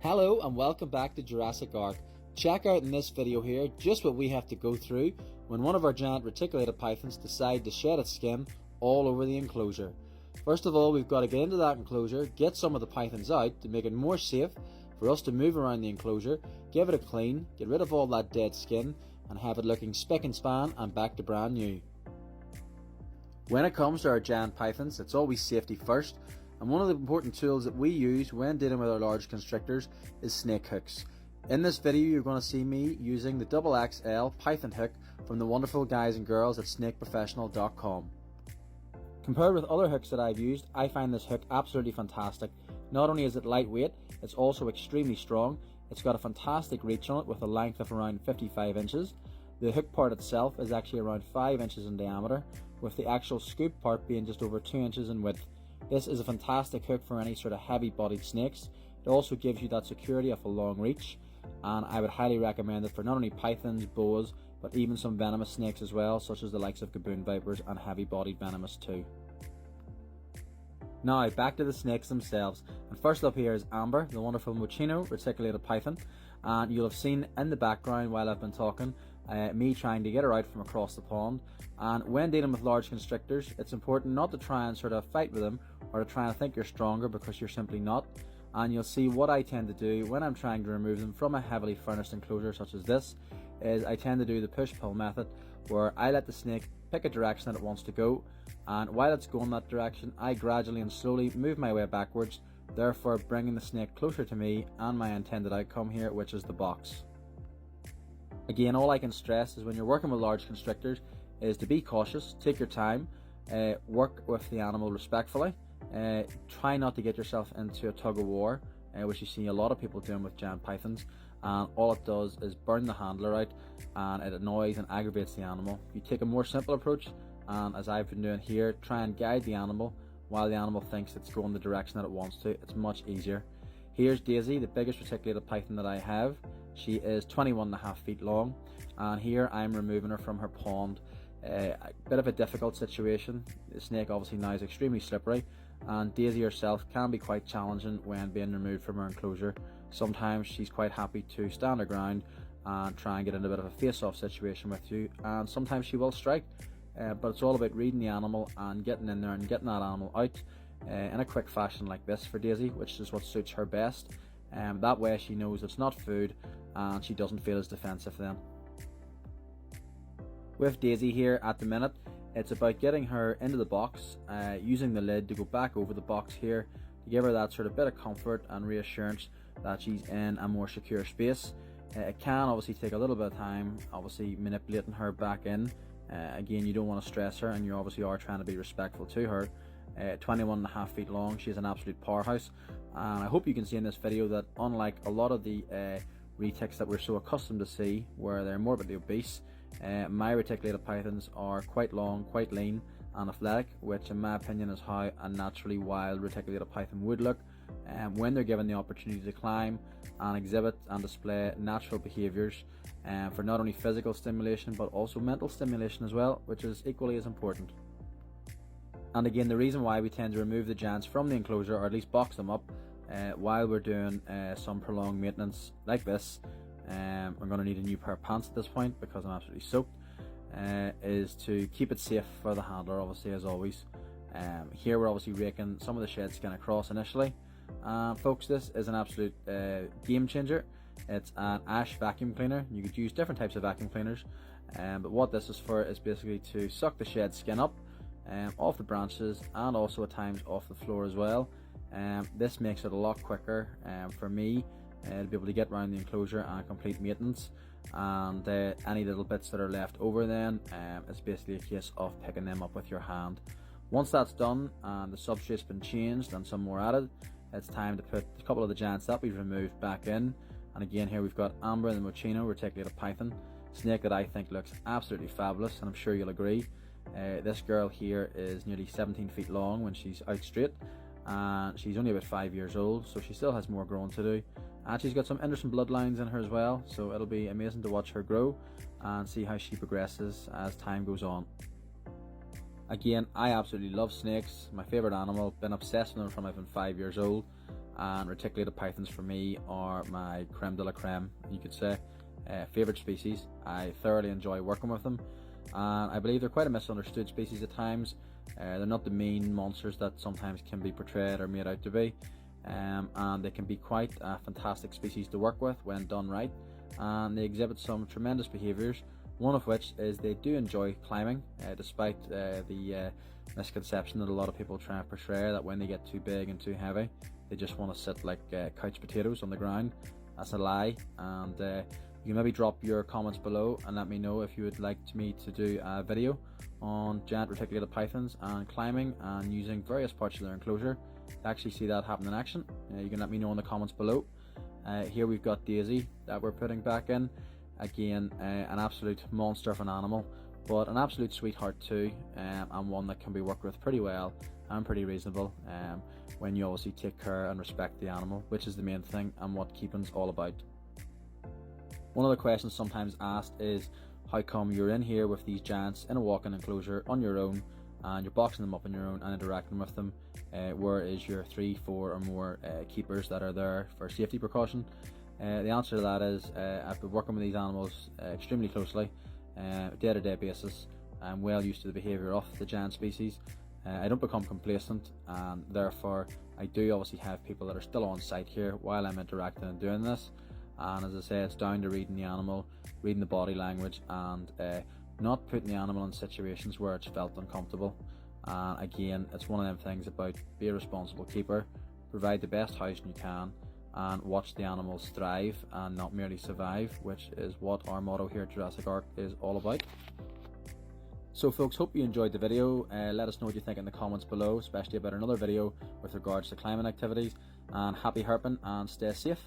Hello and welcome back to Jurassic Ark. Check out in this video here just what we have to go through when one of our giant reticulated pythons decide to shed its skin all over the enclosure. First of all, we've got to get into that enclosure, get some of the pythons out to make it more safe for us to move around the enclosure, give it a clean, get rid of all that dead skin and have it looking spick and span and back to brand new. When it comes to our giant pythons, it's always safety first. And one of the important tools that we use when dealing with our large constrictors is snake hooks. In this video you're going to see me using the XXL python hook from the wonderful guys and girls at snakeprofessional.com. Compared with other hooks that I've used, I find this hook absolutely fantastic. Not only is it lightweight, it's also extremely strong. It's got a fantastic reach on it with a length of around 55 inches. The hook part itself is actually around 5 inches in diameter, with the actual scoop part being just over 2 inches in width. This is a fantastic hook for any sort of heavy bodied snakes. It also gives you that security of a long reach, and I would highly recommend it for not only pythons, boas, but even some venomous snakes as well, such as the likes of gaboon vipers and heavy bodied venomous too. Now back to the snakes themselves, and first up here is Amber, the wonderful Mochino reticulated python, and you'll have seen in the background while I've been talking me trying to get her out from across the pond. And when dealing with large constrictors, it's important not to try and sort of fight with them or to try and think you're stronger, because you're simply not. And you'll see what I tend to do when I'm trying to remove them from a heavily furnished enclosure such as this is I tend to do the push-pull method, where I let the snake pick a direction that it wants to go, and while it's going that direction I gradually and slowly move my way backwards, therefore bringing the snake closer to me and my intended outcome here, which is the box. Again, all I can stress is when you're working with large constrictors is to be cautious, take your time, work with the animal respectfully, try not to get yourself into a tug of war, which you see a lot of people doing with giant pythons, and all it does is burn the handler out and it annoys and aggravates the animal. If you take a more simple approach, and as I've been doing here, try and guide the animal while the animal thinks it's going the direction that it wants to, it's much easier. Here's Daisy, the biggest reticulated python that I have. She is 21.5 feet long, and here I'm removing her from her pond. A bit of a difficult situation. The snake obviously now is extremely slippery, and Daisy herself can be quite challenging when being removed from her enclosure. Sometimes she's quite happy to stand her ground and try and get in a bit of a face-off situation with you, and sometimes she will strike, but it's all about reading the animal and getting in there and getting that animal out in a quick fashion like this for Daisy, which is what suits her best. That way she knows it's not food and she doesn't feel as defensive then. With Daisy here at the minute, it's about getting her into the box, using the lid to go back over the box here to give her that sort of bit of comfort and reassurance that she's in a more secure space. It can obviously take a little bit of time, obviously manipulating her back in. Again, you don't want to stress her, and you obviously are trying to be respectful to her. 21.5 feet long, she's an absolute powerhouse, and I hope you can see in this video that unlike a lot of the retics that we're so accustomed to see where they're morbidly obese, my reticulated pythons are quite long, quite lean and athletic, which in my opinion is how a naturally wild reticulated python would look when they're given the opportunity to climb and exhibit and display natural behaviours for not only physical stimulation but also mental stimulation as well, which is equally as important. And again, the reason why we tend to remove the giants from the enclosure, or at least box them up, while we're doing some prolonged maintenance like this, I'm going to need a new pair of pants at this point because I'm absolutely soaked, is to keep it safe for the handler, obviously, as always. Here we're obviously raking some of the shed skin across initially. Folks, this is an absolute game changer. It's an ash vacuum cleaner. You could use different types of vacuum cleaners, but what this is for is basically to suck the shed skin up off the branches and also at times off the floor as well. This makes it a lot quicker for me to be able to get around the enclosure and complete maintenance, and any little bits that are left over then it's basically a case of picking them up with your hand. Once that's done and the substrate's been changed and some more added, it's time to put a couple of the giants that we've removed back in. And again, here we've got Amber, the Mochino reticulated python, snake that I think looks absolutely fabulous, and I'm sure you'll agree. This girl here is nearly 17 feet long when she's out straight, and she's only about 5 years old, so she still has more growing to do, and she's got some interesting bloodlines in her as well, so it'll be amazing to watch her grow and see how she progresses as time goes on. Again, I absolutely love snakes, my favourite animal, been obsessed with them from I've been 5 years old, and reticulated pythons for me are my creme de la creme, you could say. Favourite species. I thoroughly enjoy working with them, and I believe they're quite a misunderstood species at times. They're not the mean monsters that sometimes can be portrayed or made out to be, and they can be quite a fantastic species to work with when done right, and they exhibit some tremendous behaviours, one of which is they do enjoy climbing, despite the misconception that a lot of people try and portray that when they get too big and too heavy they just want to sit like couch potatoes on the ground. That's a lie, and you can maybe drop your comments below and let me know if you would like me to do a video on giant reticulated pythons and climbing and using various parts of their enclosure to actually see that happen in action. You can let me know in the comments below. Here we've got Daisy that we're putting back in. Again, an absolute monster of an animal, but an absolute sweetheart too, and one that can be worked with pretty well and pretty reasonable when you obviously take care and respect the animal, which is the main thing and what keeping's all about. One of the questions sometimes asked is, how come you're in here with these giants in a walk-in enclosure on your own and you're boxing them up on your own and interacting with them? Where is your 3, 4 or more keepers that are there for safety precaution? The answer to that is I've been working with these animals extremely closely, day-to-day basis. I'm well used to the behaviour of the giant species. I don't become complacent, and therefore I do obviously have people that are still on site here while I'm interacting and doing this. And as I say, it's down to reading the animal, reading the body language, and not putting the animal in situations where it's felt uncomfortable. And again, it's one of them things about be a responsible keeper, provide the best housing you can, and watch the animals thrive and not merely survive, which is what our motto here at Jurassic Ark is all about. So folks, hope you enjoyed the video. Let us know what you think in the comments below, especially about another video with regards to climbing activities. And happy herping and stay safe.